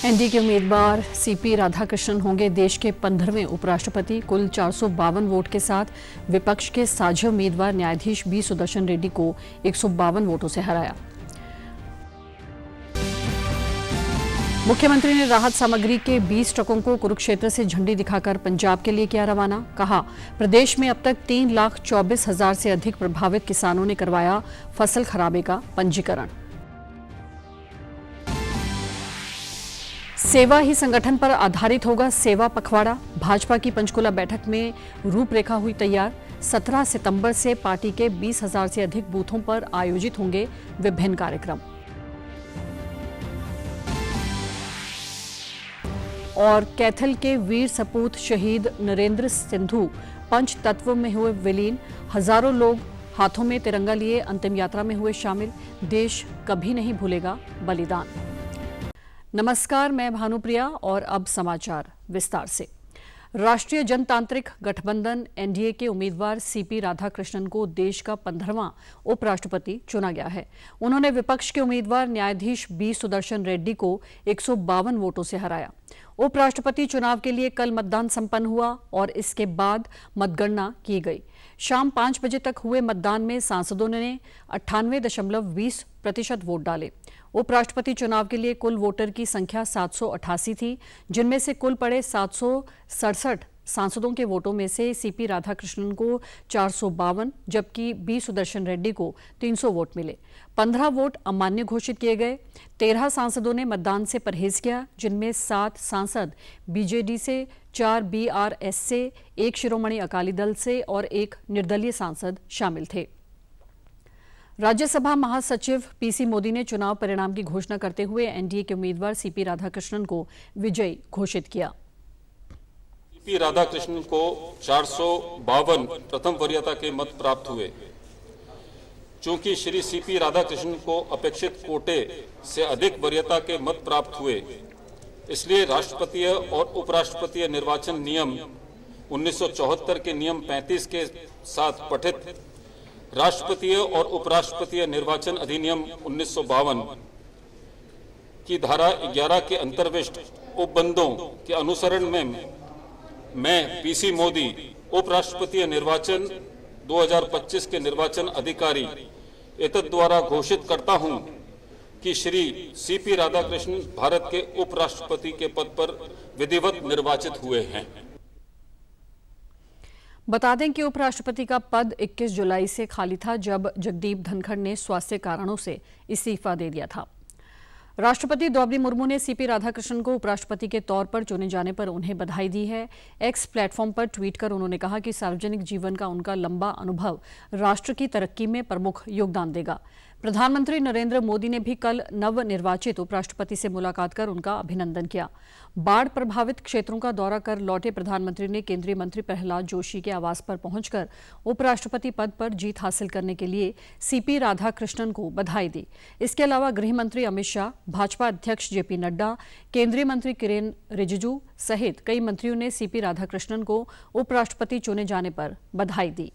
NDA के उम्मीदवार CP Radhakrishnan होंगे देश के 15वें उपराष्ट्रपति। कुल 452 वोट के साथ विपक्ष के साझे उम्मीदवार न्यायाधीश बी सुदर्शन रेड्डी को 152 वोटों से हराया। मुख्यमंत्री ने राहत सामग्री के 20 ट्रकों को कुरुक्षेत्र से झंडी दिखाकर पंजाब के लिए किया रवाना। कहा, प्रदेश में अब तक 3,24,000 से अधिक प्रभावित किसानों ने करवाया फसल खराबे का पंजीकरण। सेवा ही संगठन पर आधारित होगा सेवा पखवाड़ा। भाजपा की पंचकुला बैठक में रूपरेखा हुई तैयार। 17 सितंबर से पार्टी के 20,000 से अधिक बूथों पर आयोजित होंगे विभिन्न कार्यक्रम। और कैथल के वीर सपूत शहीद नरेंद्र सिंधु पंच तत्व में हुए विलीन। हजारों लोग हाथों में तिरंगा लिए अंतिम यात्रा में हुए शामिल। देश कभी नहीं भूलेगा बलिदान। नमस्कार, मैं भानुप्रिया और अब समाचार विस्तार से। राष्ट्रीय जनतांत्रिक गठबंधन एनडीए के उम्मीदवार सीपी राधाकृष्णन को देश का 15वां उपराष्ट्रपति चुना गया है। उन्होंने विपक्ष के उम्मीदवार न्यायाधीश बी सुदर्शन रेड्डी को 152 वोटों से हराया। उपराष्ट्रपति चुनाव के लिए कल मतदान संपन्न हुआ और इसके बाद मतगणना की गई। शाम 5 बजे तक हुए मतदान में सांसदों ने 98.20% वोट डाले। उपराष्ट्रपति चुनाव के लिए कुल वोटर की संख्या 788 थी, जिनमें से कुल पड़े 767 सांसदों के वोटों में से सीपी राधाकृष्णन को 452 जबकि बी सुदर्शन रेड्डी को 300 वोट मिले। 15 वोट अमान्य घोषित किए गए। 13 सांसदों ने मतदान से परहेज किया, जिनमें 7 सांसद बीजेडी से, 4 बीआरएस से, 1 शिरोमणि अकाली दल से और 1 निर्दलीय सांसद शामिल थे। राज्यसभा महासचिव पीसी मोदी ने चुनाव परिणाम की घोषणा करते हुए एनडीए के उम्मीदवार सीपी राधाकृष्णन को विजयी घोषित किया। सीपी राधाकृष्णन को 452 प्रथम वरीयता के मत प्राप्त हुए। चूंकि श्री सीपी राधाकृष्णन को अपेक्षित कोटे से अधिक वरीयता के मत प्राप्त हुए, इसलिए राष्ट्रपतीय और उपराष्ट्रपतीय निर्वाचन नियम 1974 के नियम 35 के साथ पठित राष्ट्रपतीय और उपराष्ट्रपतीय निर्वाचन अधिनियम 1952 की धारा 11 के अंतर्विष्ट उपबंधों के अनुसरण में मैं पीसी मोदी उपराष्ट्रपतीय निर्वाचन 2025 के निर्वाचन अधिकारी एतद द्वारा घोषित करता हूं कि श्री सीपी राधाकृष्णन भारत के उपराष्ट्रपति के पद पर विधिवत निर्वाचित हुए हैं। बता दें कि उपराष्ट्रपति का पद 21 जुलाई से खाली था, जब जगदीप धनखड़ ने स्वास्थ्य कारणों से इस्तीफा दे दिया था। राष्ट्रपति द्रौपदी मुर्मू ने सीपी राधाकृष्णन को उपराष्ट्रपति के तौर पर चुने जाने पर उन्हें बधाई दी है। एक्स प्लेटफॉर्म पर ट्वीट कर उन्होंने कहा कि सार्वजनिक जीवन का उनका लंबा अनुभव राष्ट्र की तरक्की में प्रमुख योगदान देगा। प्रधानमंत्री नरेंद्र मोदी ने भी कल नवनिर्वाचित उपराष्ट्रपति से मुलाकात कर उनका अभिनंदन किया। बाढ़ प्रभावित क्षेत्रों का दौरा कर लौटे प्रधानमंत्री ने केंद्रीय मंत्री प्रहलाद जोशी के आवास पर पहुंचकर उपराष्ट्रपति पद पर जीत हासिल करने के लिए सीपी राधाकृष्णन को बधाई दी। इसके अलावा गृह मंत्री अमित शाह, भाजपा अध्यक्ष जेपी नड्डा, केंद्रीय मंत्री किरेन रिजिजू सहित कई मंत्रियों ने सीपी राधाकृष्णन को उपराष्ट्रपति चुने जाने पर बधाई दी।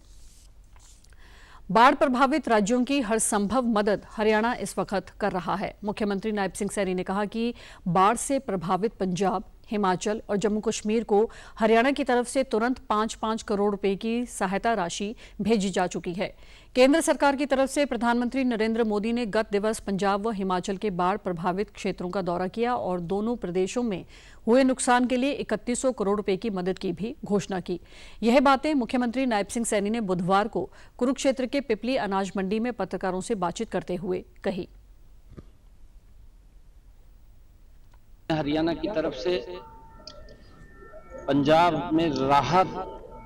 बाढ़ प्रभावित राज्यों की हर संभव मदद हरियाणा इस वक्त कर रहा है। मुख्यमंत्री नायब सिंह सैनी ने कहा कि बाढ़ से प्रभावित पंजाब, हिमाचल और जम्मू कश्मीर को हरियाणा की तरफ से तुरंत 5-5 करोड़ रुपए की सहायता राशि भेजी जा चुकी है। केंद्र सरकार की तरफ से प्रधानमंत्री नरेंद्र मोदी ने गत दिवस पंजाब व हिमाचल के बाढ़ प्रभावित क्षेत्रों का दौरा किया और दोनों प्रदेशों में हुए नुकसान के लिए 3100 करोड़ रुपए की मदद की भी घोषणा की। यह बातें मुख्यमंत्री नायब सिंह सैनी ने बुधवार को कुरुक्षेत्र के पिपली अनाज मंडी में पत्रकारों से बातचीत करते हुए कही। हरियाणा की तरफ से पंजाब में राहत,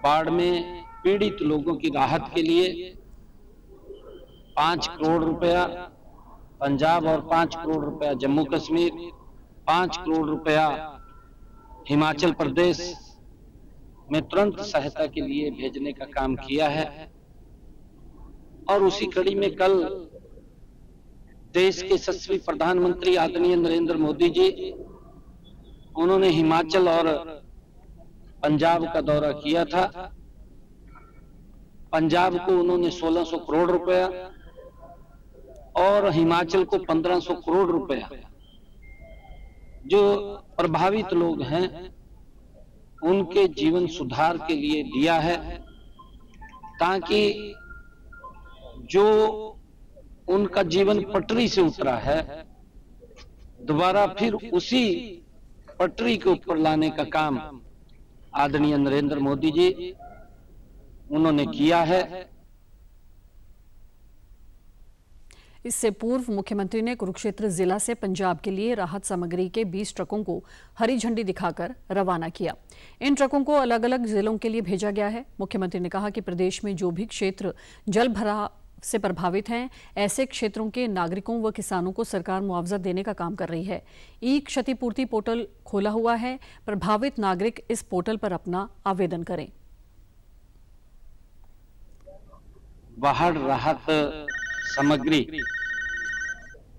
बाढ़ में पीड़ित लोगों की राहत के लिए 5 करोड़ रुपया पंजाब और 5 करोड़ रुपया जम्मू कश्मीर, 5 करोड़ रुपया हिमाचल प्रदेश में तुरंत सहायता के लिए भेजने का काम किया है। और उसी कड़ी में कल देश के यशस्वी प्रधानमंत्री आदरणीय नरेंद्र मोदी जी, उन्होंने हिमाचल और पंजाब का दौरा किया था। पंजाब को उन्होंने 1600 करोड़ रुपया और हिमाचल को 1500 करोड़ रुपया जो प्रभावित लोग हैं उनके जीवन सुधार के लिए दिया है, ताकि जो उनका जीवन पटरी से उतरा है दोबारा फिर उसी पटरी के ऊपर लाने का काम आदरणीय नरेंद्र मोदी जी उन्होंने किया है। इससे पूर्व मुख्यमंत्री ने कुरुक्षेत्र जिला से पंजाब के लिए राहत सामग्री के 20 ट्रकों को हरी झंडी दिखाकर रवाना किया। इन ट्रकों को अलग अलग जिलों के लिए भेजा गया है। मुख्यमंत्री ने कहा कि प्रदेश में जो भी क्षेत्र जल भराव से प्रभावित हैं, ऐसे क्षेत्रों के नागरिकों व किसानों को सरकार मुआवजा देने का काम कर रही है। ई क्षतिपूर्ति पोर्टल खोला हुआ है, प्रभावित नागरिक इस पोर्टल पर अपना आवेदन करें। बाढ़ राहत सामग्री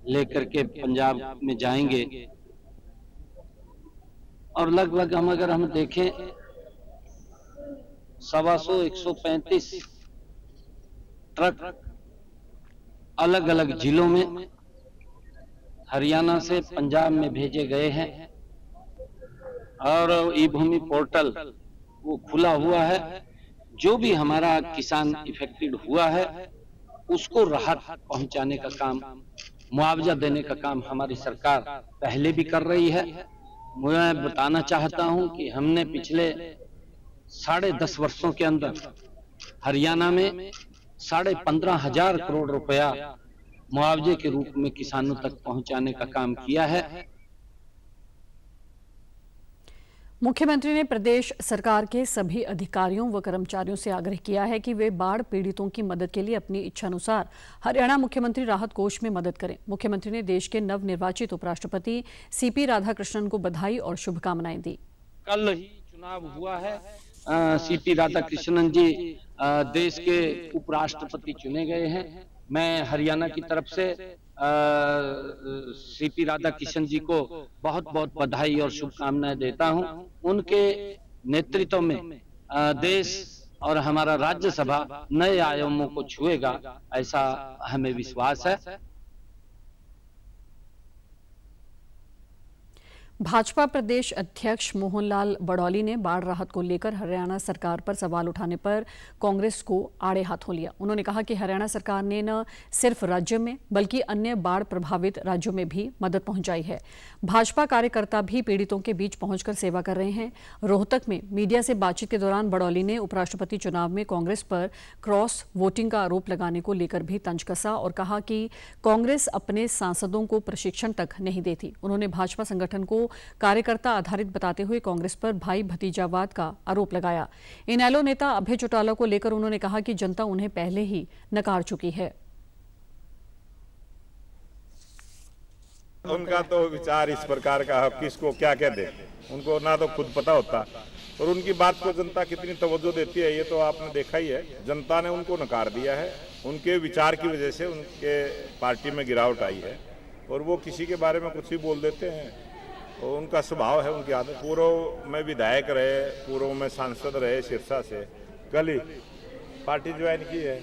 लेकर के पंजाब में जाएंगे और लगभग अगर हम देखें 135 ट्रक अलग अलग जिलों में हरियाणा से पंजाब में भेजे गए हैं और ई भूमि पोर्टल वो खुला हुआ है। जो भी हमारा किसान इफेक्टेड हुआ है उसको राहत पहुंचाने का काम, मुआवजा देने का काम हमारी सरकार पहले भी कर रही है। मैं बताना चाहता हूं कि हमने पिछले 10.5 वर्षों के अंदर हरियाणा में 15,500 करोड़ रुपया मुआवजे के रूप में किसानों तक पहुंचाने का काम किया है। मुख्यमंत्री ने प्रदेश सरकार के सभी अधिकारियों व कर्मचारियों से आग्रह किया है कि वे बाढ़ पीड़ितों की मदद के लिए अपनी इच्छानुसार हरियाणा मुख्यमंत्री राहत कोष में मदद करें। मुख्यमंत्री ने देश के नवनिर्वाचित उपराष्ट्रपति सीपी राधाकृष्णन को बधाई और शुभकामनाएं दी। कल ही चुनाव हुआ है, सीपी राधाकृष्णन जी देश के उपराष्ट्रपति चुने गए हैं। मैं हरियाणा की तरफ से सीपी राधाकृष्णन जी को बहुत बहुत बधाई और शुभकामनाएं देता हूं। उनके नेतृत्व में देश और हमारा राज्यसभा नए आयामों को छुएगा, ऐसा हमें विश्वास है। भाजपा प्रदेश अध्यक्ष मोहनलाल बड़ौली ने बाढ़ राहत को लेकर हरियाणा सरकार पर सवाल उठाने पर कांग्रेस को आड़े हाथों लिया। उन्होंने कहा कि हरियाणा सरकार ने न सिर्फ राज्य में बल्कि अन्य बाढ़ प्रभावित राज्यों में भी मदद पहुंचाई है। भाजपा कार्यकर्ता भी पीड़ितों के बीच पहुंचकर सेवा कर रहे हैं। रोहतक में मीडिया से बातचीत के दौरान बड़ौली ने उपराष्ट्रपति चुनाव में कांग्रेस पर क्रॉस वोटिंग का आरोप लगाने को लेकर भी तंज कसा और कहा कि कांग्रेस अपने सांसदों को प्रशिक्षण तक नहीं देती। उन्होंने भाजपा संगठन को कार्यकर्ता आधारित बताते हुए कांग्रेस पर भाई भतीजावाद का आरोप लगाया। इनेलो नेता अभय चौटाला को लेकर उन्होंने कहा कि जनता उन्हें पहले ही नकार चुकी है। उनका तो विचार इस प्रकार का है, किसको क्या क्या दे, उनको ना तो खुद पता होता और उनकी बात को जनता कितनी तवज्जो देती है ये तो आपने देखा ही है। जनता ने उनको नकार दिया है, उनके विचार की वजह से उनके पार्टी में गिरावट आई है और वो किसी के बारे में कुछ भी बोल देते हैं। और उनका स्वभाव है, उनकी आदत। पूर्व में विधायक रहे, पूर्व में सांसद रहे सिरसा से, कल ही पार्टी ज्वाइन की है।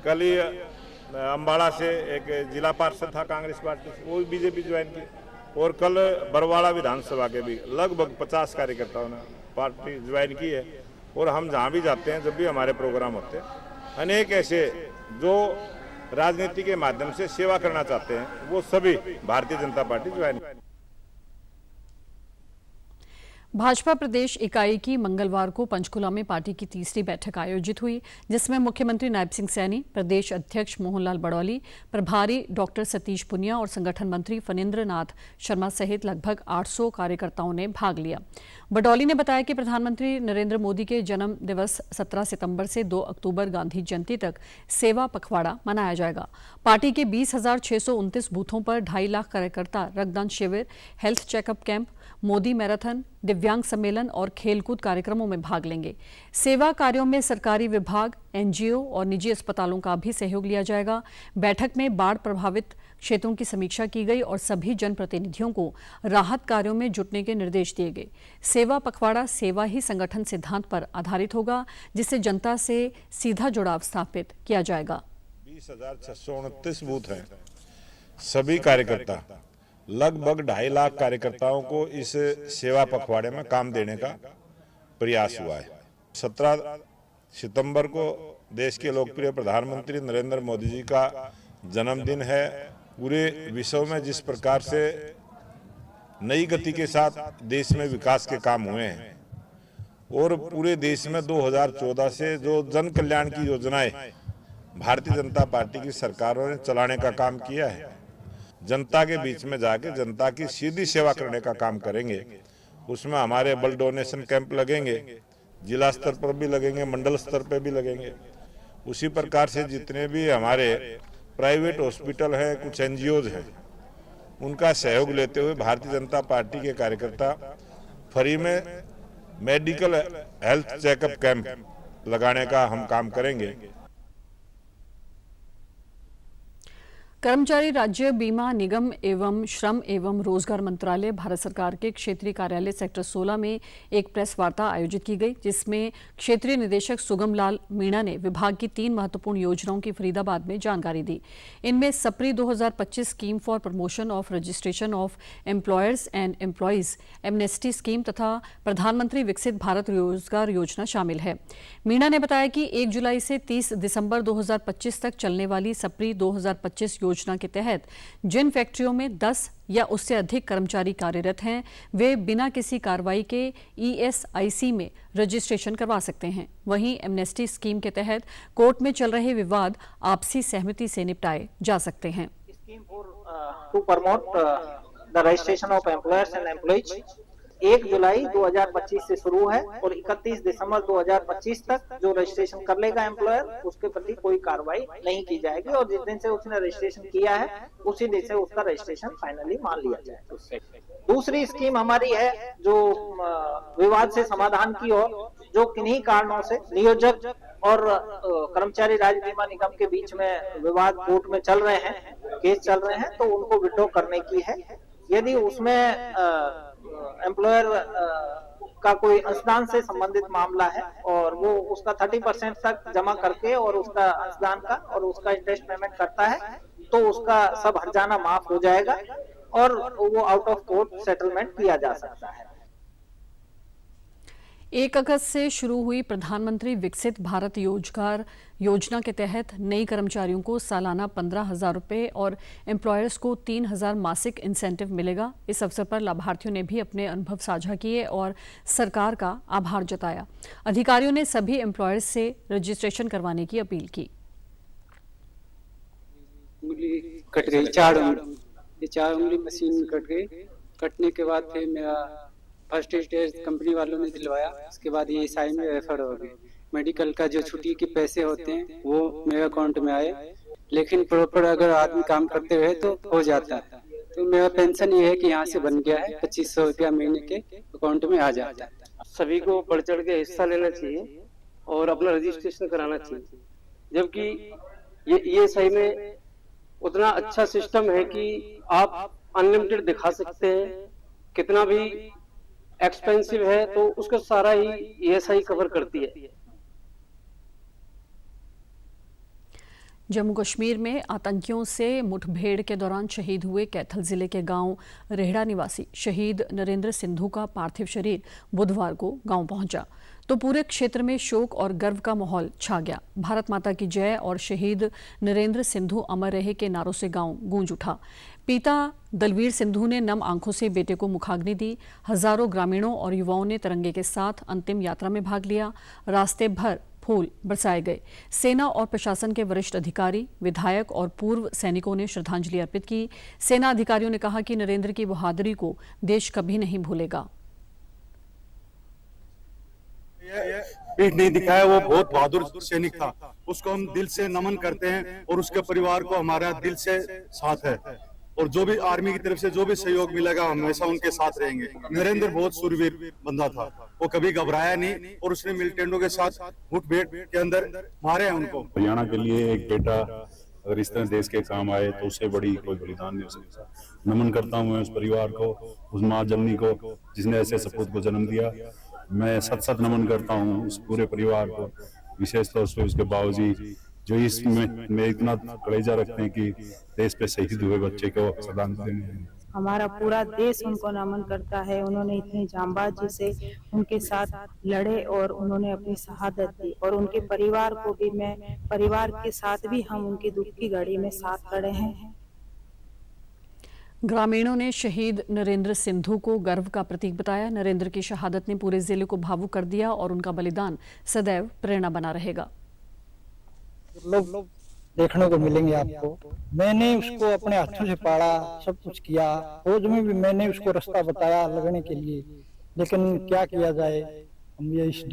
कल ही अम्बाड़ा से एक जिला पार्षद था कांग्रेस पार्टी से, वो भी बीजेपी ज्वाइन की। और कल बरवाड़ा विधानसभा के भी लगभग 50 कार्यकर्ताओं ने पार्टी ज्वाइन की है। और हम जहाँ भी जाते हैं, जब भी हमारे प्रोग्राम होते हैं, अनेक ऐसे जो राजनीति के माध्यम से सेवा करना चाहते हैं वो सभी भारतीय जनता पार्टी ज्वाइन। भाजपा प्रदेश इकाई की मंगलवार को पंचकुला में पार्टी की तीसरी बैठक आयोजित हुई, जिसमें मुख्यमंत्री नायब सिंह सैनी, प्रदेश अध्यक्ष मोहनलाल बड़ौली, प्रभारी डॉक्टर सतीश पुनिया और संगठन मंत्री फणींद्र नाथ शर्मा सहित लगभग 800 कार्यकर्ताओं ने भाग लिया। बड़ौली ने बताया कि प्रधानमंत्री नरेंद्र मोदी के जन्म दिवस 17 सितंबर से 2 अक्टूबर गांधी जयंती तक सेवा पखवाड़ा मनाया जाएगा। पार्टी के 20,629 बूथों पर 2.5 लाख कार्यकर्ता रक्तदान शिविर, health checkup camp, Modi marathon, दिव्यांग सम्मेलन और खेलकूद कार्यक्रमों में भाग लेंगे। सेवा कार्यों में सरकारी विभाग, एनजीओ और निजी अस्पतालों का भी सहयोग लिया जाएगा। बैठक में बाढ़ प्रभावित क्षेत्रों की समीक्षा की गई और सभी जनप्रतिनिधियों को राहत कार्यों में जुटने के निर्देश दिए गए। सेवा पखवाड़ा सेवा ही संगठन सिद्धांत पर आधारित होगा, जिससे जनता से सीधा जुड़ाव स्थापित किया जाएगा। 20,629 बूथ हैं। सभी कार्यकर्ता लगभग 2.5 लाख कार्यकर्ताओं को इस सेवा पखवाड़े में काम देने का प्रयास हुआ है। 17 सितंबर को देश के लोकप्रिय प्रधानमंत्री नरेंद्र मोदी जी का जन्मदिन है। पूरे विश्व में जिस प्रकार से नई गति के साथ देश में विकास के काम हुए हैं और पूरे देश में 2014 से जो जन कल्याण की योजनाएं भारतीय जनता पार्टी की सरकारों ने चलाने का काम किया है, जनता के बीच में जाके जनता की सीधी सेवा करने का काम करेंगे। उसमें हमारे ब्लड डोनेशन कैंप लगेंगे, जिला स्तर पर भी लगेंगे, मंडल स्तर पर भी लगेंगे। उसी प्रकार से जितने भी हमारे प्राइवेट हॉस्पिटल हैं, कुछ एनजीओज हैं, उनका सहयोग लेते हुए भारतीय जनता पार्टी के कार्यकर्ता फ्री में मेडिकल हेल्थ चेकअप कैंप लगाने का हम काम करेंगे। कर्मचारी राज्य बीमा निगम एवं श्रम एवं रोजगार मंत्रालय भारत सरकार के क्षेत्रीय कार्यालय सेक्टर 16 में एक प्रेस वार्ता आयोजित की गई, जिसमें क्षेत्रीय निदेशक सुगम लाल मीणा ने विभाग की 3 महत्वपूर्ण योजनाओं की फरीदाबाद में जानकारी दी। इनमें सप्री 2025 scheme for promotion of registration of employers and employees amnesty scheme तथा प्रधानमंत्री विकसित भारत रोजगार योजना शामिल है। मीणा ने बताया कि 1 जुलाई से 30 दिसंबर 2025 तक चलने वाली सप्री 2025 योजना के तहत जिन फैक्ट्रियों में 10 या उससे अधिक कर्मचारी कार्यरत हैं, वे बिना किसी कार्रवाई के ESIC में रजिस्ट्रेशन करवा सकते हैं। वहीं एमनेस्टी स्कीम के तहत कोर्ट में चल रहे विवाद आपसी सहमति से निपटाए जा सकते हैं। Scheme to promote the registration of employers and employees 1 जुलाई 2025 से शुरू है और 31 दिसंबर 2025 तक जो रजिस्ट्रेशन कर लेगा एम्प्लॉयर, उसके प्रति कोई कार्रवाई नहीं की जाएगी और जिस दिन से उसने रजिस्ट्रेशन किया है उसी दिन से उसका रजिस्ट्रेशन फाइनली मान लिया जाएगा। दूसरी स्कीम हमारी है जो विवाद से समाधान की ओर, जो किन्हीं कारणों से नियोजक और कर्मचारी राज्य बीमा निगम के बीच में विवाद कोर्ट में चल रहे हैं, केस चल रहे हैं, तो उनको विड्रॉ करने की है। यदि उसमें एम्प्लॉयर का कोई अंशदान से संबंधित मामला है और वो उसका 30% तक जमा करके और उसका अंशदान का और उसका इंटरेस्ट पेमेंट करता है, तो उसका सब हर्जाना माफ हो जाएगा और वो आउट ऑफ कोर्ट सेटलमेंट किया जा सकता है। 1 अगस्त से शुरू हुई प्रधानमंत्री विकसित भारत रोजगार योजना के तहत नई कर्मचारियों को सालाना 15,000 रुपये और एम्प्लॉयर्स को 3,000 मासिक इंसेंटिव मिलेगा। इस अवसर पर लाभार्थियों ने भी अपने अनुभव साझा किए और सरकार का आभार जताया। अधिकारियों ने सभी एम्प्लॉयर्स से रजिस्ट्रेशन करवाने की अपील की। उंगली कट गई, 4 उंगली, ये 4 उंगली मशीन में कट गई। कटने के बाद फिर मेरा फर्स्ट स्टेज कंपनी वालों ने दिलवाया, उसके बाद ये ESI में रेफर हो गई। मेडिकल का जो छुट्टी के पैसे होते हैं वो मेरे अकाउंट में आए, लेकिन प्रॉपर अगर आदमी काम करते हुए तो हो जाता है। तो मेरा पेंशन ये है कि यहाँ से बन गया है, 2500 रुपया महीने के अकाउंट में आ जाता है। सभी को बढ़ चढ़ के हिस्सा लेना चाहिए और अपना रजिस्ट्रेशन कराना चाहिए, जबकि ये ESI में उतना अच्छा सिस्टम है कि आप अनलिमिटेड दिखा सकते हैं। कितना भी एक्सपेंसिव है तो उसका सारा ही ESI कवर करती है। जम्मू कश्मीर में आतंकियों से मुठभेड़ के दौरान शहीद हुए कैथल जिले के गांव रेहड़ा निवासी शहीद नरेंद्र सिंधु का पार्थिव शरीर बुधवार को गांव पहुंचा, तो पूरे क्षेत्र में शोक और गर्व का माहौल छा गया। भारत माता की जय और शहीद नरेंद्र सिंधु अमर रहे के नारों से गांव गूंज उठा। पिता दलवीर सिंधु ने नम आंखों से बेटे को मुखाग्नि दी। हजारों ग्रामीणों और युवाओं ने तिरंगे के साथ अंतिम यात्रा में भाग लिया। रास्ते भर फूल बरसाए गए। सेना और प्रशासन के वरिष्ठ अधिकारी, विधायक और पूर्व सैनिकों ने श्रद्धांजलि अर्पित की। सेना अधिकारियों ने कहा कि नरेंद्र की बहादुरी को देश कभी नहीं भूलेगा। पीठ नहीं दिखाया, वो बहुत बहादुर सैनिक था, उसको हम दिल से नमन करते हैं और उसके परिवार को हमारा दिल से साथ है। और जो भी आर्मी की तरफ से जो भी सहयोग मिलेगा हमेशा उनके साथ रहेंगे। नरेंद्र बहुत सूरवीर बंदा था, वो कभी घबराया नहीं और उसने मिलिटेंटों के साथ मुठभेड़ के अंदर मारे हैं उनको। हरियाणा के लिए एक बेटा अगर इस तरह देश के काम आए तो उससे बड़ी कोई बलिदान नहीं हो सकता। नमन करता हूँ मैं उस परिवार को, उस माँ जननी को जिसने ऐसे सपूत को जन्म दिया। मैं सत नमन करता हूँ उस पूरे परिवार को, विशेष तौर से उसके बाबूजी जो इसमें इतना कलेजा रखते हैं कि देश पे शहीद हुए बच्चे को श्रद्धांजलि देने। हमारा पूरा देश उनको नमन करता है। उन्होंने इतनी जांबाजी से उनके साथ लड़े और उन्होंने अपनी शहादत दी, और उनके परिवार को भी मैं परिवार के साथ भी हम उनकी दुख की घड़ी में साथ खड़े हैं। ग्रामीणों ने शहीद नरेंद्र सिंधु को गर्व का प्रतीक बताया। नरेंद्र की शहादत ने पूरे जिले को भावुक कर दिया और उनका बलिदान सदैव प्रेरणा बना रहेगा। लोग देखने को मिलेंगे आपको। मैंने उसको अपने हाथों से पाला, सब कुछ किया। फौज में भी मैंने उसको रास्ता बताया लगने के लिए, लेकिन क्या किया जाए, हम ये इस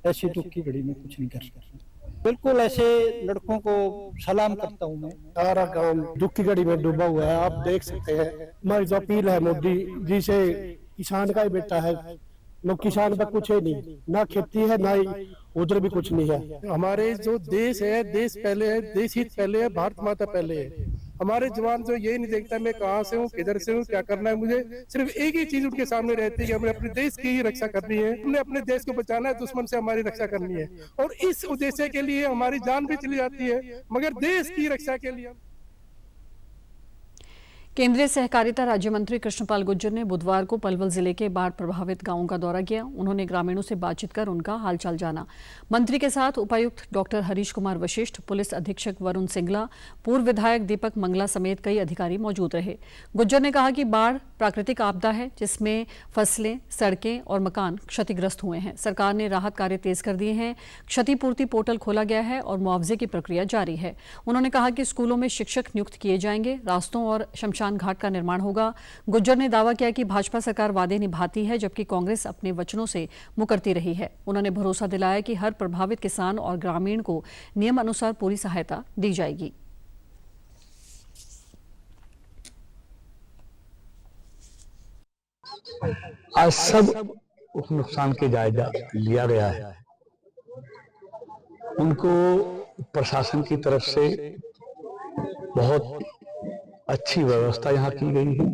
ऐसी दुख की घड़ी में कुछ नहीं कर सकते। बिल्कुल ऐसे लड़कों को सलाम करता हूँ मैं। सारा गांव दुख की घड़ी में डूबा हुआ है, आप देख सकते हैं। हमारी जो अपील है मोदी जी से, किसान का ही बेटा है, लोग किसान पर कुछ है नहीं, ना खेती है ना ही उधर भी कुछ नहीं है। हमारे जो देश है, देश पहले है, देश हित पहले है, भारत माता पहले है। हमारे जवान जो ये नहीं देखता मैं कहाँ से हूँ, किधर से हूँ, क्या करना है मुझे, सिर्फ एक ही चीज उनके सामने रहती है कि हमें अपने देश की ही रक्षा करनी है, हमने अपने देश को बचाना है, दुश्मन से हमारी रक्षा करनी है। और इस उद्देश्य के लिए हमारी जान भी चली जाती है, मगर देश की रक्षा के लिए। केंद्रीय सहकारिता राज्य मंत्री कृष्णपाल गुर्जर ने बुधवार को पलवल जिले के बाढ़ प्रभावित गांवों का दौरा किया। उन्होंने ग्रामीणों से बातचीत कर उनका हालचाल जाना। मंत्री के साथ उपायुक्त डॉक्टर हरीश कुमार वशिष्ठ, पुलिस अधीक्षक वरुण सिंगला, पूर्व विधायक दीपक मंगला समेत कई अधिकारी मौजूद रहे। गुर्जर ने कहा कि बाढ़ प्राकृतिक आपदा है जिसमें फसलें, सड़कें और मकान क्षतिग्रस्त हुए हैं। सरकार ने राहत कार्य तेज कर दिए हैं। क्षतिपूर्ति पोर्टल खोला गया है और मुआवजे की प्रक्रिया जारी है। उन्होंने कहा कि स्कूलों में शिक्षक नियुक्त किए जाएंगे, रास्तों और शमशान घाट का निर्माण होगा। गुर्जर ने दावा किया कि भाजपा सरकार वादे निभाती है जबकि कांग्रेस अपने वचनों से मुकरती रही है। उन्होंने भरोसा दिलाया कि हर प्रभावित किसान और ग्रामीण को नियम अनुसार पूरी सहायता दी जाएगी। आज सब उस नुकसान के जायजा लिया गया है। उनको प्रशासन की तरफ से बहुत अच्छी व्यवस्था यहाँ की गई है।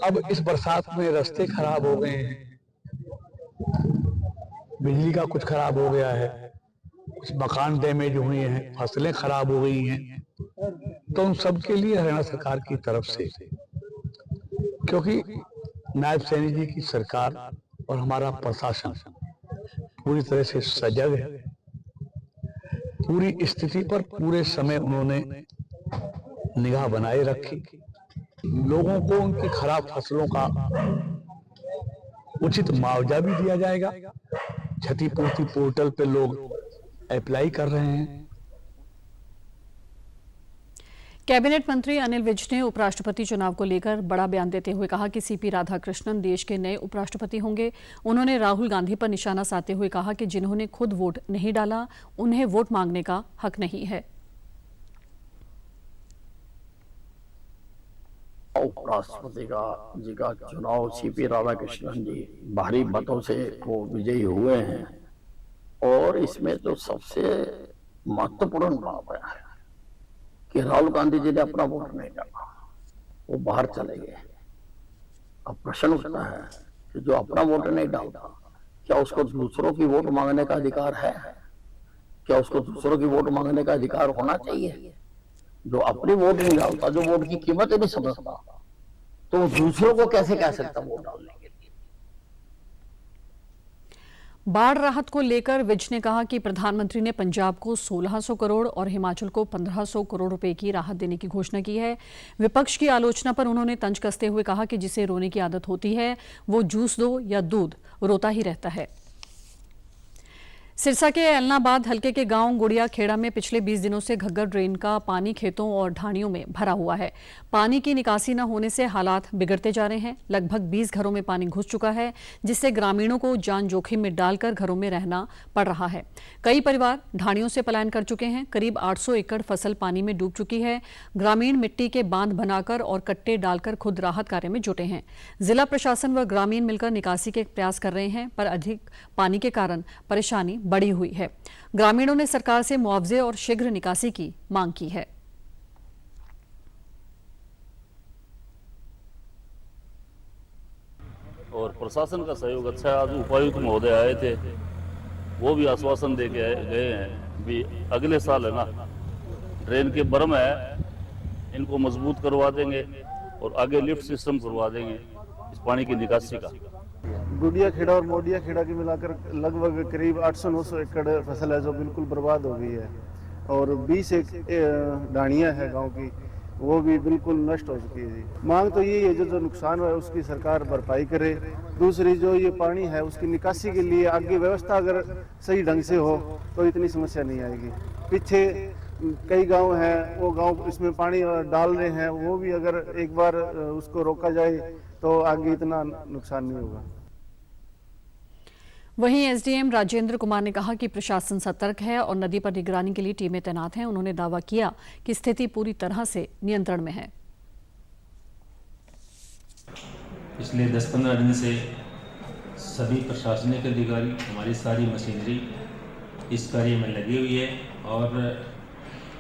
अब इस बरसात में रास्ते खराब हो गए हैं, बिजली का कुछ खराब हो गया है, कुछ मकान डैमेज हुए हैं, फसलें खराब हो गई हैं, तो उन सब के लिए हरियाणा सरकार की तरफ से, क्योंकि नायब सैनी जी की सरकार और हमारा प्रशासन पूरी तरह से सजग है, पूरी स्थिति पर पूरे समय उन्होंने निगाह बनाए रखी। लोगों को उनकी खराब फसलों का उचित मुआवजा भी दिया जाएगा। क्षतिपूर्ति पोर्टल पे लोग अप्लाई कर रहे हैं। कैबिनेट मंत्री अनिल विज ने उपराष्ट्रपति चुनाव को लेकर बड़ा बयान देते हुए कहा कि सीपी राधाकृष्णन देश के नए उपराष्ट्रपति होंगे। उन्होंने राहुल गांधी पर निशाना साधते हुए कहा कि जिन्होंने खुद वोट नहीं डाला उन्हें वोट मांगने का हक नहीं है। उपराष्ट्रपति का चुनाव सीपी राधाकृष्णन जी भारी मतों से वो विजयी हुए हैं, और इसमें जो सबसे महत्वपूर्ण बात है कि राहुल गांधी जी ने अपना वोट नहीं डाला, वो बाहर चले गए। अब प्रश्न उठता है कि जो अपना वोट नहीं डालता, क्या उसको दूसरों की वोट मांगने का अधिकार है? क्या उसको दूसरों की वोट मांगने का अधिकार होना चाहिए? जो अपनी वोट नहीं डालता, जो वोट की कीमत ही नहीं समझता, तो दूसरों को कैसे कह सकता वोट डालने के लिए? बाढ़ राहत को लेकर विज ने कहा कि प्रधानमंत्री ने पंजाब को 1600 करोड़ और हिमाचल को 1500 करोड़ रुपए की राहत देने की घोषणा की है। विपक्ष की आलोचना पर उन्होंने तंज कसते हुए कहा कि जिसे रोने की आदत होती है वो जूस दो या दूध, रोता ही रहता है। सिरसा के एलनाबाद हल्के के गांव गुड़िया खेड़ा में पिछले 20 दिनों से घग्गर ड्रेन का पानी खेतों और ढाणियों में भरा हुआ है। पानी की निकासी न होने से हालात बिगड़ते जा रहे हैं। लगभग 20 घरों में पानी घुस चुका है, जिससे ग्रामीणों को जान जोखिम में डालकर घरों में रहना पड़ रहा है। कई परिवार ढाणियों से पलायन कर चुके हैं। करीब 800 एकड़ फसल पानी में डूब चुकी है। ग्रामीण मिट्टी के बांध बनाकर और कट्टे डालकर खुद राहत कार्य में जुटे हैं। जिला प्रशासन व ग्रामीण मिलकर निकासी के प्रयास कर रहे हैं, पर अधिक पानी के कारण परेशानी बढ़ी हुई है। ग्रामीणों ने सरकार से मुआवजे और शीघ्र निकासी की मांग की है। और प्रशासन का सहयोग अच्छा है। आज उपायुक्त महोदय आए थे, वो भी आश्वासन दे के गए हैं भी अगले साल है ना ड्रेन के बर्म है इनको मजबूत करवा देंगे और आगे लिफ्ट सिस्टम करवा देंगे इस पानी की निकासी का। गुडिया खेड़ा और मोडिया खेड़ा की मिलाकर लगभग करीब 800-900 एकड़ फसल है जो बिल्कुल बर्बाद हो गई है और 20 एक डाणियाँ है गांव की, वो भी बिल्कुल नष्ट हो चुकी है जी। मांग तो यही है जो नुकसान हुआ है उसकी सरकार भरपाई करे। दूसरी जो ये पानी है उसकी निकासी के लिए आगे व्यवस्था अगर सही ढंग से हो तो इतनी समस्या नहीं आएगी। पीछे कई गांव हैं, वो गांव इसमें पानी डाल रहे हैं, वो भी अगर एक बार उसको रोका जाए तो आगे इतना नुकसान नहीं होगा। वहीं एसडीएम राजेंद्र कुमार ने कहा कि प्रशासन सतर्क है और नदी पर निगरानी के लिए टीमें तैनात हैं। उन्होंने दावा किया कि स्थिति पूरी तरह से नियंत्रण में है। पिछले 10-15 दिन से सभी प्रशासनिक अधिकारी, हमारी सारी मशीनरी इस कार्य में लगी हुई है और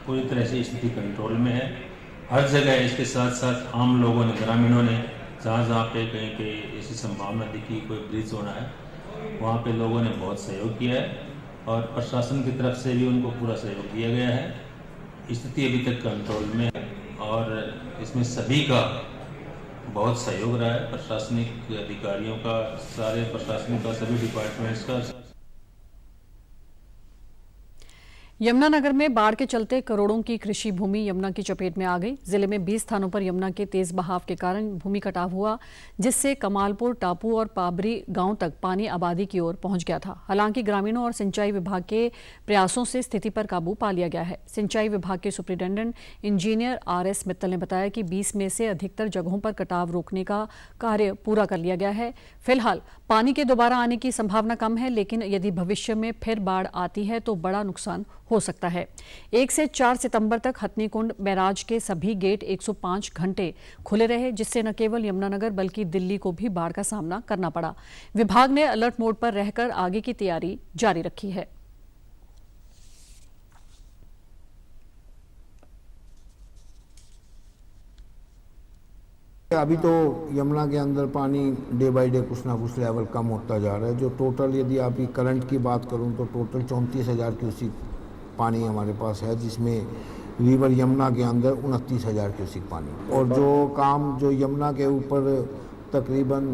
पूरी तरह से स्थिति कंट्रोल में है। हर जगह इसके साथ साथ आम लोगों ने, ग्रामीणों ने जहाँ पे कहीं पे ऐसी संभावना दिखी कोई ब्रिज होना है वहाँ पे लोगों ने बहुत सहयोग किया है और प्रशासन की तरफ से भी उनको पूरा सहयोग दिया गया है। स्थिति अभी तक कंट्रोल में है और इसमें सभी का बहुत सहयोग रहा है, प्रशासनिक अधिकारियों का, सारे प्रशासनिक का, सभी डिपार्टमेंट्स का। यमुनानगर में बाढ़ के चलते करोड़ों की कृषि भूमि यमुना की चपेट में आ गई। जिले में 20 स्थानों पर यमुना के तेज बहाव के कारण भूमि कटाव हुआ, जिससे कमालपुर, टापू और पाबरी गांव तक पानी आबादी की ओर पहुंच गया था। हालांकि ग्रामीणों और सिंचाई विभाग के प्रयासों से स्थिति पर काबू पा लिया गया है। सिंचाई विभाग के सुपरिटेंडेंट इंजीनियर RS मित्तल ने बताया कि 20 में से अधिकतर जगहों पर कटाव रोकने का कार्य पूरा कर लिया गया है। फिलहाल पानी के दोबारा आने की संभावना कम है, लेकिन यदि भविष्य में फिर बाढ़ आती है तो बड़ा नुकसान हो सकता है। 1 से 4 सितंबर तक हथनीकुंड बैराज के सभी गेट 105 घंटे खुले रहे, जिससे न केवल यमुनानगर बल्कि दिल्ली को भी बाढ़ का सामना करना पड़ा। विभाग ने अलर्ट मोड पर रहकर आगे की तैयारी जारी रखी है। अभी तो यमुना के अंदर पानी डे बाय डे कुछ ना कुछ लेवल कम होता जा रहा है। जो टोटल यदि आप करंट की बात करूं तो टोटल 34,000 क्यूसिक पानी हमारे पास है, जिसमें रिवर यमुना के अंदर 29,000 क्यूसिक पानी। और जो काम जो यमुना के ऊपर तकरीबन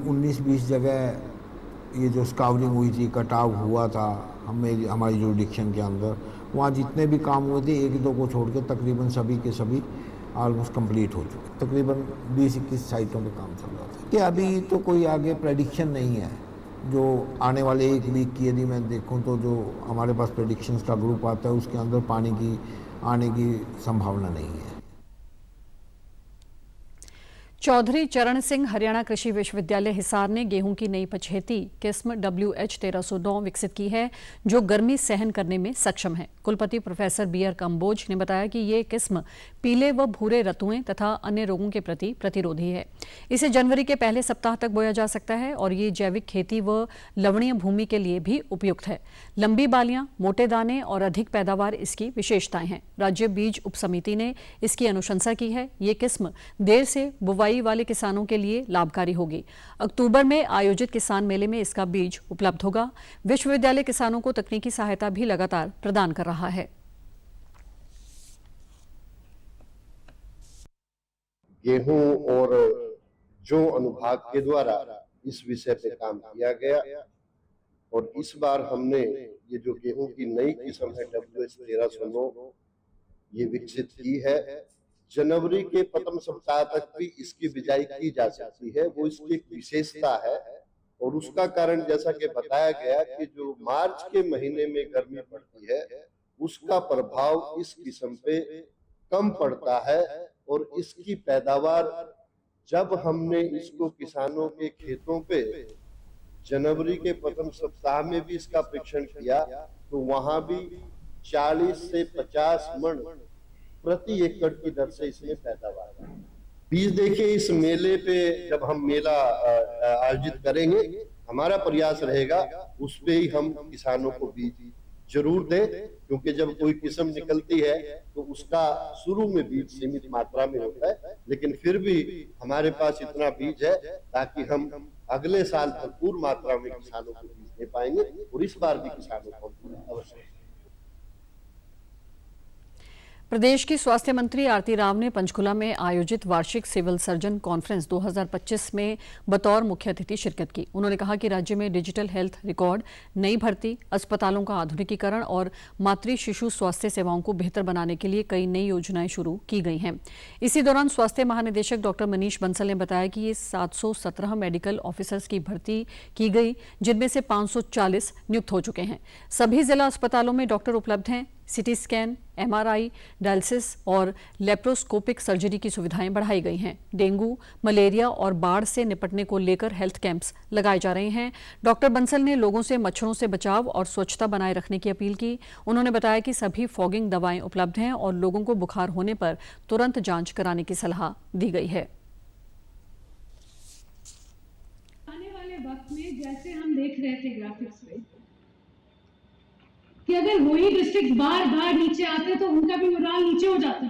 19-20 जगह ये जो स्कावरिंग हुई थी, कटाव हुआ था हमारी जुरिडिक्शन के अंदर, वहाँ जितने भी काम हुए थे 1-2 को छोड़ के तकरीबन सभी के सभी ऑलमोस्ट कंप्लीट हो चुके। तकरीबन 20-21 साइटों पे काम चल रहा था। कि अभी तो कोई आगे प्रेडिक्शन नहीं है। जो आने वाले 1 वीक की यदि मैं देखूं तो जो हमारे पास प्रेडिक्शंस का ग्रुप आता है उसके अंदर पानी की आने की संभावना नहीं है। चौधरी चरण सिंह हरियाणा कृषि विश्वविद्यालय हिसार ने गेहूं की नई पछेती किस्म WH1309 विकसित की है, जो गर्मी सहन करने में सक्षम है। कुलपति प्रोफेसर BR कंबोज ने बताया कि ये किस्म पीले व भूरे रतुएं तथा अन्य रोगों के प्रति प्रतिरोधी है। इसे जनवरी के पहले सप्ताह तक बोया जा सकता है और ये जैविक खेती व लवणीय भूमि के लिए भी उपयुक्त है। लंबी बालियां, मोटे दाने और अधिक पैदावार इसकी विशेषताएं हैं। राज्य बीज उपसमिति ने इसकी अनुशंसा की है। ये किस्म देर से बुवाई वाले किसानों के लिए लाभकारी होगी। अक्टूबर में आयोजित किसान मेले में इसका बीज उपलब्ध होगा। विश्वविद्यालय किसानों को तकनीकी सहायता भी लगातार प्रदान कर रहा है। गेहूं और जौ अनुभाग के द्वारा इस विषय पे काम किया गया और इस बार हमने ये जो गेहूं की नई किस्म है WH1309 ये विकसित की है। जनवरी के प्रथम सप्ताह तक भी इसकी बिजाई की जा सकती है। वो इसकी एक विशेषता है और उसका कारण जैसा कि बताया गया कि जो मार्च के महीने में गर्मी पड़ती है उसका प्रभाव इस किस्म पे कम पड़ता है और इसकी पैदावार जब हमने इसको किसानों के खेतों पे जनवरी के प्रथम सप्ताह में भी इसका परीक्षण किया तो वहां भी 40 से 50 मन प्रति एकड़ की दर से इसमें पैदावार। बीज देखिए, इस मेले पे जब हम मेला आयोजित करेंगे हमारा प्रयास रहेगा उस पे ही हम किसानों को बीज जरूर दें, क्योंकि जब कोई किस्म निकलती है तो उसका शुरू में बीज सीमित मात्रा में होता है, लेकिन फिर भी हमारे पास इतना बीज है ताकि हम अगले साल भरपूर मात्रा में किसानों को बीज दे पाएंगे और इस बार भी किसानों को अवश्य। प्रदेश की स्वास्थ्य मंत्री आरती राव ने पंचकुला में आयोजित वार्षिक सिविल सर्जन कॉन्फ्रेंस 2025 में बतौर मुख्य अतिथि शिरकत की। उन्होंने कहा कि राज्य में डिजिटल हेल्थ रिकॉर्ड, नई भर्ती, अस्पतालों का आधुनिकीकरण और मातृ शिशु स्वास्थ्य सेवाओं को बेहतर बनाने के लिए कई नई योजनाएं शुरू की गई हैं। इसी दौरान स्वास्थ्य महानिदेशक डॉक्टर मनीष बंसल ने बताया कि ये 717 मेडिकल ऑफिसर्स की भर्ती की गई, जिनमें से 540 नियुक्त हो चुके हैं। सभी जिला अस्पतालों में डॉक्टर उपलब्ध हैं। सिटी स्कैन, एमआरआई, डायलिसिस और लेप्रोस्कोपिक सर्जरी की सुविधाएं बढ़ाई गई हैं। डेंगू, मलेरिया और बाढ़ से निपटने को लेकर हेल्थ कैंप्स लगाए जा रहे हैं। डॉक्टर बंसल ने लोगों से मच्छरों से बचाव और स्वच्छता बनाए रखने की अपील की। उन्होंने बताया कि सभी फॉगिंग दवाएं उपलब्ध हैं और लोगों को बुखार होने पर तुरंत जांच कराने की सलाह दी गई है। आने वाले वक्त में जैसे हम देख रहे थे ग्राफिक्स में कि अगर वही डिस्ट्रिक्ट बार बार नीचे आते तो उनका भी मोराल नीचे हो जाता,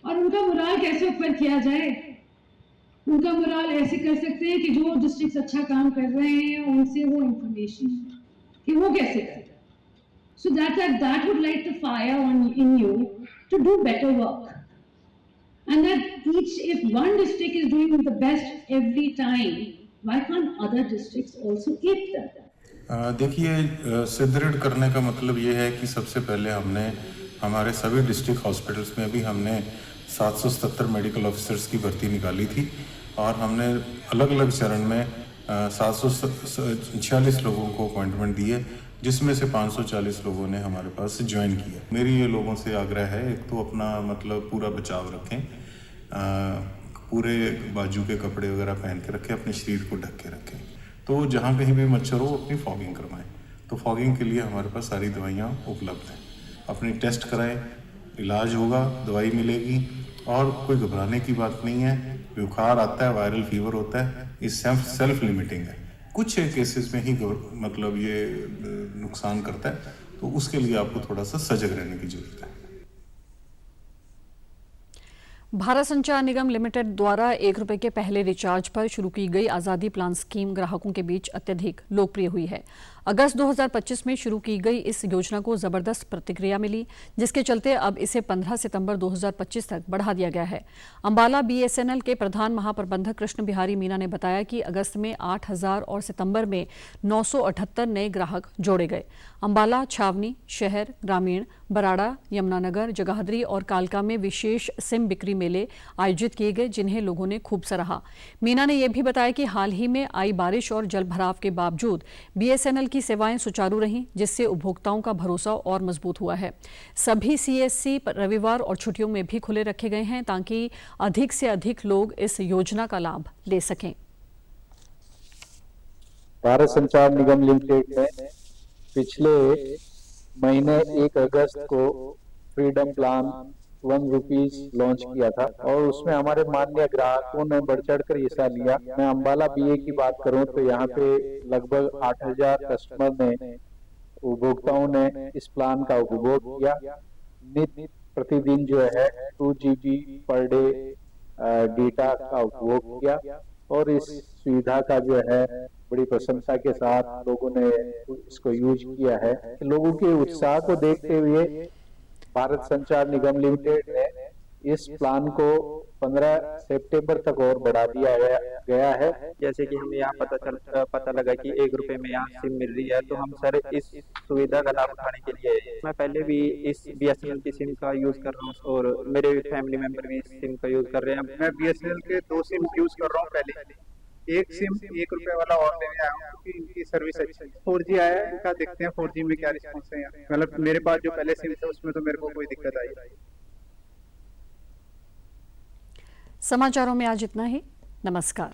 और उनका मोराल कैसे ऊपर किया जाए? उनका मोराल ऐसे कर सकते हैं कि जो डिस्ट्रिक्ट अच्छा काम कर रहे हैं उनसे वो इंफॉर्मेशन कि वो कैसे कर रहे हैं, so that would light the fire on in you to do better work, and that each if one district is doing the best every time, why can't other districts also eat that? देखिए, सुदृढ़ करने का मतलब ये है कि सबसे पहले हमने हमारे सभी डिस्ट्रिक्ट हॉस्पिटल्स में अभी हमने 777 मेडिकल ऑफिसर्स की भर्ती निकाली थी और हमने अलग अलग चरण में 746 लोगों को अपॉइंटमेंट दिए, जिसमें से 540 लोगों ने हमारे पास ज्वाइन किया। मेरी ये लोगों से आग्रह है, एक तो अपना मतलब पूरा बचाव रखें, पूरे बाजू के कपड़े वगैरह पहन के रखें, अपने शरीर को ढक के रखें। तो जहाँ कहीं भी मच्छर हो अपनी फॉगिंग करवाएं। तो फॉगिंग के लिए हमारे पास सारी दवाइयाँ उपलब्ध हैं। अपनी टेस्ट कराएं, इलाज होगा, दवाई मिलेगी और कोई घबराने की बात नहीं है। बुखार आता है, वायरल फीवर होता है, ये सेल्फ लिमिटिंग है। कुछ केसेस में ही मतलब ये नुकसान करता है, तो उसके लिए आपको थोड़ा सा सजग रहने की जरूरत है। भारत संचार निगम लिमिटेड द्वारा 1 रुपए के पहले रिचार्ज पर शुरू की गई आज़ादी प्लान स्कीम ग्राहकों के बीच अत्यधिक लोकप्रिय हुई है। अगस्त 2025 में शुरू की गई इस योजना को जबरदस्त प्रतिक्रिया मिली, जिसके चलते अब इसे 15 सितंबर 2025 तक बढ़ा दिया गया है। अंबाला बीएसएनएल के प्रधान महाप्रबंधक कृष्ण बिहारी मीना ने बताया कि अगस्त में 8000 और सितंबर में 978 नए ग्राहक जोड़े गए। अंबाला, छावनी, शहर, ग्रामीण, बराड़ा, यमुनानगर, जगाधरी और कालका में विशेष सिम बिक्री मेले आयोजित किए गए, जिन्हें लोगों ने खूब सराहा। मीना ने यह भी बताया कि हाल ही में आई बारिश और जलभराव के बावजूद बीएसएनएल की सेवाएं सुचारू रहीं, जिससे उपभोक्ताओं का भरोसा और मजबूत हुआ है। सभी सीएससी रविवार और छुट्टियों में भी खुले रखे गए हैं ताकि अधिक से अधिक लोग इस योजना का लाभ ले सकें। भारत संचार निगम लिमिटेड ने पिछले महीने 1 अगस्त को फ्रीडम प्लान 1 रुपीज लॉन्च किया था और उसमें हमारे माननीय ग्राहकों ने बढ़ चढ़ कर हिस्सा लिया। मैं अंबाला बीए की बात करूं तो यहाँ पे लगभग 8000 कस्टमर ने, उपभोक्ताओं ने इस प्लान का उपभोग किया। नित्य प्रतिदिन जो है 2 GB पर डे डेटा का उपभोग किया और इस सुविधा का जो है बड़ी प्रशंसा के साथ लोगों ने इसको यूज किया है। लोगों के उत्साह को देखते हुए भारत संचार निगम लिमिटेड ने इस प्लान को 15 सितंबर तक और बढ़ा दिया गया है। जैसे कि हमें यहाँ पता लगा कि 1 रुपए में यहाँ सिम मिल रही है, तो हम सर इस सुविधा का लाभ उठाने के लिए, मैं पहले भी इस बीएसएनएल की सिम का यूज कर रहा हूँ और मेरे फैमिली मेंबर भी इस सिम का यूज कर रहे हैं। मैं बीएसएनएल के 2 सिम यूज कर रहा हूँ। पहले एक सिम 1 रुपए वाला और लेने आया हूँ क्योंकि इनकी सर्विस अच्छी है। 4G आया है, इनका देखते हैं 4G में क्या रिस्पॉन्स है। मतलब मेरे पास जो पहले सिम था उसमें तो मेरे को कोई दिक्कत आई। समाचारों में आज इतना ही। नमस्कार।